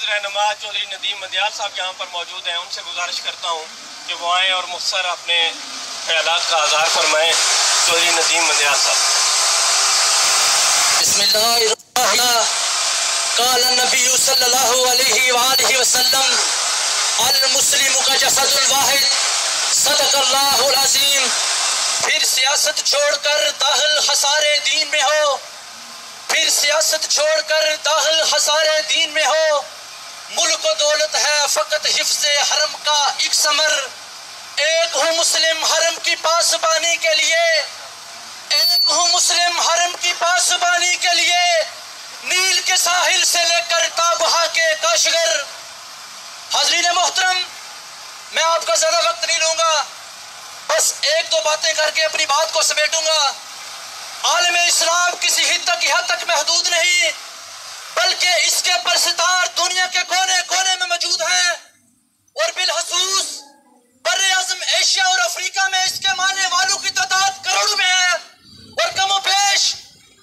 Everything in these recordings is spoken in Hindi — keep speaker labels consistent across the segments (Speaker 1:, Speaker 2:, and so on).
Speaker 1: रहनुमा चौधरी नदीम मदियाल साहब यहाँ पर मौजूद हैं। उनसे गुजारिश करता हूँ कि वो आएँ और मुख्तसर अपने ख्यालात का आज़ार फरमाएँ। चौधरी नदीम मदियाल साहब।
Speaker 2: बिस्मिल्लाह। काल नबी सल्लल्लाहु अलैहि वसल्लम अल मुस्लिम का जसदुल वाहिद सदक़ल्लाहुल अज़ीम। फिर सियासत छोड़कर दाखिल हसारे दीन में हो, फिर सियासत छोड़कर दाखिल हसारे दीन में हो। मुल्क व दौलत है फकत हिफ्ज़े हरम का एक समर। एक हूँ मुस्लिम हरम की पासबानी के लिए, एक हूँ मुस्लिम हरम की पासबानी के लिए। नील के साहिल से लेकर ताबहा के काशगर। हाज़रीन मोहतरम, मैं आपका ज़्यादा वक्त नहीं लूँगा, बस एक दो बातें करके अपनी बात को समेटूंगा। आलम इस्लाम किसी हद तक महदूद नहीं, बल्कि इसके परसितार दुनिया के कोने कोने में मौजूद हैं। और बिलखसूस बर्रे आज़म एशिया और अफ्रीका में इसके मानने वालों की तादाद करोड़ों में है। और कमो पेश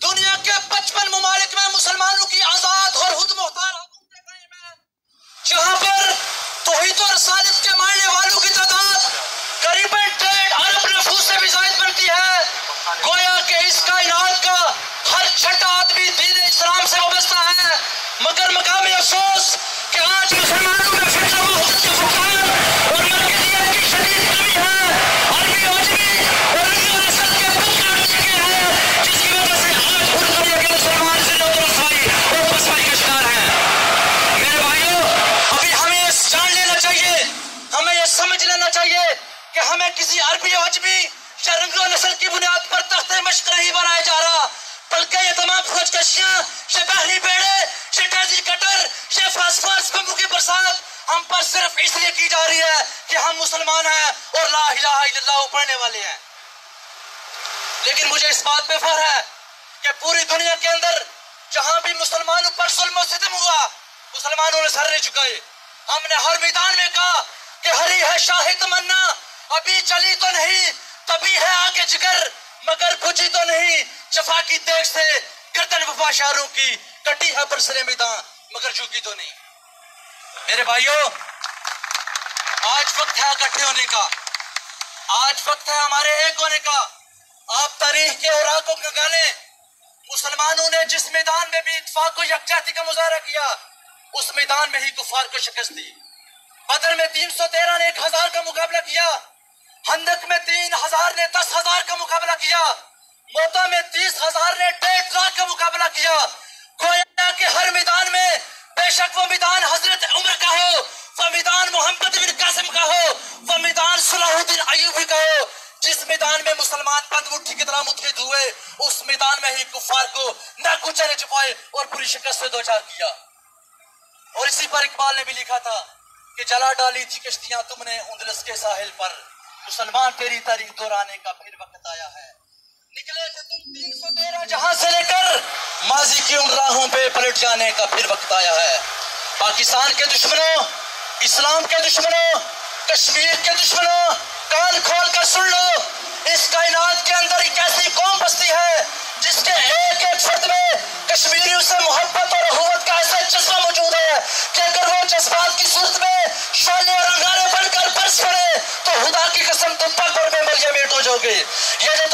Speaker 2: दुनिया के 55 ममालिक में मुसलमानों की आजाद और खुद मुख्तार हुकूमतें कायम हैं, जहां पर तौहीद और रसालत के मानने वालों की तादाद करीबन 1.5 अरब नफूस से भी ज़ायद बनती है। गोया के इस कायनात का हर छठा आदमी दीन इस्लाम से वाबस्ता है। मगर मकाम अफसोस कि आज मुसलमानों में फिक्र व हुज्जत के फुक़ाहा और मरकज़ियत की शदीद कमी है। अरबी अजमी और रंग नस्ल के पुख्ता हो चुके हैं, जिसकी वजह से आज खुद दुनिया के मुसलमान जिल्लत और रसाई और पसपाई का शिकार हैं। मेरे भाइयों, अभी हमें जान लेना चाहिए, हमें यह समझ लेना चाहिए कि हमें किसी अरबी अजमी या रंगो नस्ल की बुनियाद पर तख्ते मश्क नहीं बनाया जा रहा, बल्कि ये तमाम फौजकशियां, ये बहरी बेड़े, ये टैजी कटर, ये फास्फोरस बमों की बरसात हम पर सिर्फ इसलिए की जा रही है कि हम मुसलमान हैं और ला इलाहा इल्लल्लाह पढ़ने वाले हैं। लेकिन मुझे इस बात पे फख्र है कि पूरी दुनिया के अंदर जहां भी मुसलमानों पर जुल्म और सितम हुआ, मुसलमानों ने सर नहीं झुकाए। हमने हर मैदान में कहा कि हरी है शाही तमन्ना, अभी चली तो नहीं, तभी है आगे जिगर, मगर बुझी तो नहीं। जफा की तेग से गर्दन वफा शारों की कटी है बरसरे मैदान, मगर झुकी तो नहीं। मेरे भाइयों, आज वक्त है इकट्ठे होने का, आज वक्त है हमारे एक होने का। आप तारीख के औराक को निकालें, मुसलमानों ने जिस मैदान में भी इत्तेफाक को यकजहती का मुजाहरा किया, उस मैदान में ही कुफार को शिकस्त दी। बदर में 313 ने 1000 का मुकाबला किया, हंदक में 3000 ने 10,000 का मुकाबला किया, मोता में 30,000 ने 1.5 लाख का मुकाबला किया। गोया के हर मैदान में, बेशक वो मैदान हजरत उमर का हो, वो मैदान मोहम्मद बिन कासिम का हो, वो मैदान सलाहुद्दीन अय्यूबी का हो, जिस मैदान में मुसलमान बंद मुट्ठी की तरह मुत्तहिद हुए, उस मैदान में ही कुफार को न कुचले छुपाए और पूरी शिकस्त से दो चार किया। और इसी पर इकबाल ने भी लिखा था कि जला डाली थी कश्तियां तुमने उंदलस के साहिल पर, मुसलमान तेरी तारीख दोहराने का फिर वक्त आया है। निकले थे तुम 313 जहां से लेकर, माजी की उन राहों पे पलट जाने का फिर वक्त आया है। पाकिस्तान के दुश्मनों, इस्लाम के दुश्मनों, कश्मीर के दुश्मनों, कान खोल कर सुन लो, इस कायनात के अंदर एक ऐसी कौम बसती है जिसके एक एक फर्द में कश्मीरियों से मोहब्बत और अखुवत का ऐसा जज्बा मौजूद है कि अगर वो जज्बात की सूरत में शोले और अंगारे बनकर बरस पड़े तो खुदा की कसम तुम पल भर में मर या मेट हो जाओगे। ये जो